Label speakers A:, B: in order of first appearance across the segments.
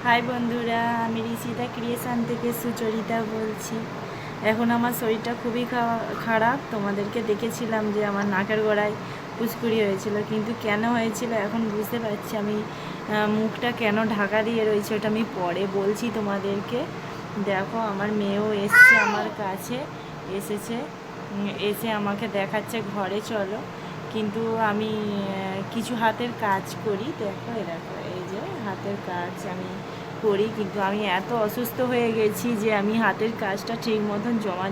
A: High বন্ধুরা, আমি Rishita creation থেকে সুচরিতা বলছি। এখন আমার শরীরটা খুবই খারাপ। তোমাদেরকে দেখেছিলাম যে আমার নাকের গোড়ায় পুচকুড়ি হয়েছিল, কিন্তু কেন হয়েছিল এখন বুঝতে পারছি। আমি মুখটা কেন ঢাকা দিয়ে রয়েছে ওটা আমি পরে বলছি তোমাদেরকে। দেখো, আমার মেয়েও এসছে আমার কাছে, এসে আমাকে দেখাচ্ছে ঘরে চলো। কিন্তু আমি কিছু হাতের কাজ করি। দেখো, এই যে হাতের কাজ আমি করি, কিন্তু আমি এত অসুস্থ হয়ে গেছি যে আমি হাতের কাজটা ঠিক মতন জমা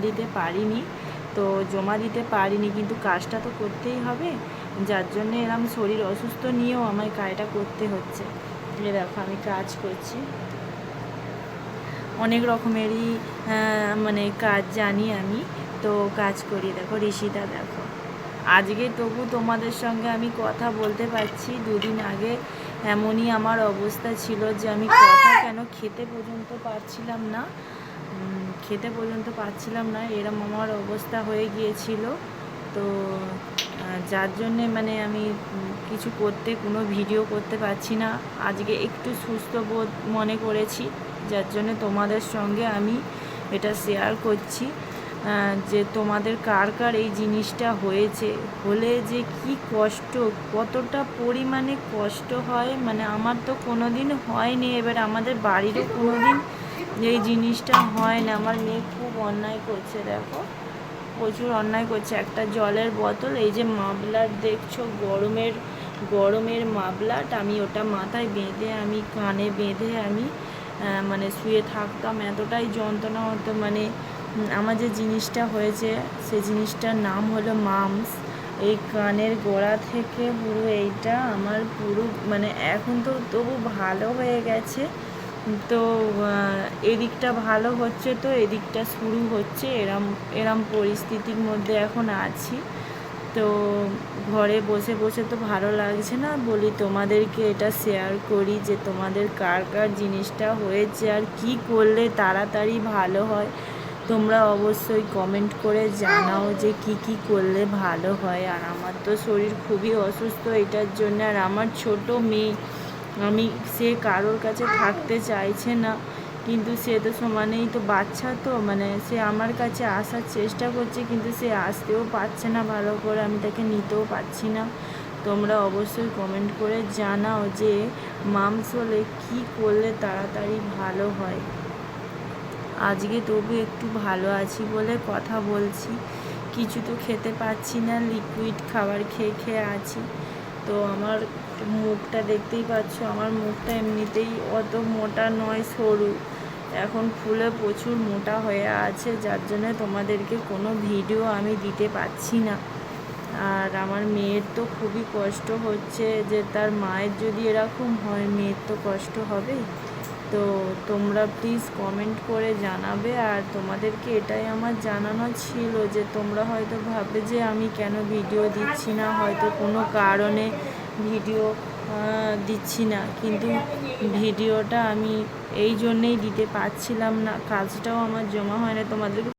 A: দিতে পারিনি। কিন্তু কাজটা তো করতেই হবে, যার জন্য এরম শরীর অসুস্থ নিয়েও আমায় কাজটা করতে হচ্ছে। দেখো, আমি কাজ করছি, অনেক রকমেরই মানে কাজ জানি আমি, তো কাজ করি। দেখো ঋষিতা, দেখো আজকে তবু তোমাদের সঙ্গে আমি কথা বলতে পারছি। দুদিন আগে এমনই আমার অবস্থা ছিল যে আমি কথা কেন খেতে পর্যন্ত পারছিলাম না, এরম আমার অবস্থা হয়ে গিয়েছিল। তো যার জন্যে মানে আমি কোনো ভিডিও করতে পারছি না। আজকে একটু সুস্থ বোধ মনে করেছি, যার জন্য তোমাদের সঙ্গে আমি এটা শেয়ার করছি যে তোমাদের কার কার এই জিনিসটা হলে যে কি কষ্ট, কতটা পরিমাণে কষ্ট হয়। মানে আমার তো কোনো দিন হয়নি, এবার আমাদের বাড়িরও কোনো দিন এই জিনিসটা হয় না। আমার মেয়ে খুব অন্যায় করছে, দেখো প্রচুর অন্যায় করছে। একটা জলের বোতল, এই যে মাফলার দেখছো, গরমের মাফলার, আমি ওটা মাথায় বেঁধে, আমি কানে বেঁধে আমি মানে শুয়ে থাকতাম। এতটাই যন্ত্রণা হতো। মানে আমার যে জিনিসটা হয়েছে সেই জিনিসটার নাম হলো মামস। এই কানের গোড়া থেকে পুরো এইটা আমার পুরো মানে এখন তো তবু ভালো হয়ে গেছে। তো এদিকটা ভালো হচ্ছে, তো এদিকটা শুরু হচ্ছে। এরম পরিস্থিতির মধ্যে এখন আছি। তো ঘরে বসে বসে তো ভালো লাগছে না, বলি তোমাদেরকে এটা শেয়ার করি যে তোমাদের কার কার জিনিসটা হয়েছে আর কি করলে তাড়াতাড়ি ভালো হয়। তোমরা অবশ্যই কমেন্ট করে জানাও যে কি করলে ভালো হয়। আর আমার তো শরীর খুবই অসুস্থ এটার জন্য। আর আমার ছোট মেয়ে, সে কারোর কাছে থাকতে চাইছে না, কিন্তু সে তো সমানেই তো বাচ্চা, তো মানে সে আমার কাছে আসার চেষ্টা করছে, কিন্তু সে আসতেও পারছে না ভালো করে, আমি তাকে নিতেও পারছি না। তোমরা অবশ্যই কমেন্ট করে জানাও যে মামস হলে কী করলে তাড়াতাড়ি ভালো হয়। আজকে তবু একটু ভালো আছি বলে কথা বলছি। কিছু তো খেতে পাচ্ছি না, লিকুইড খাবার খেয়ে আছি। তো আমার মুখটা দেখতেই পাচ্ছ, আমার মুখটা এমনিতেই অত মোটা নয়, সরু, এখন ফুলে প্রচুর মোটা হয়ে আছে, যার জন্য তোমাদেরকে কোনো ভিডিও আমি দিতে পারছি না। আর আমার মেয়ের তো খুবই কষ্ট হচ্ছে, যে তার মায়ের যদি এরকম হয় মেয়ের তো কষ্ট হবেই। তো তোমরা প্লিজ কমেন্ট করে জানাবে। আর তোমাদেরকে এটাই আমার জানানো ছিল যে তোমরা হয়তো ভাববে যে আমি কেন ভিডিও দিচ্ছি না, হয়তো কোনো কারণে ভিডিও দিচ্ছি না, কিন্তু ভিডিওটা আমি এই জন্যেই দিতে পারছিলাম না, কাজটাও আমার জমা হয় না। তোমাদেরকে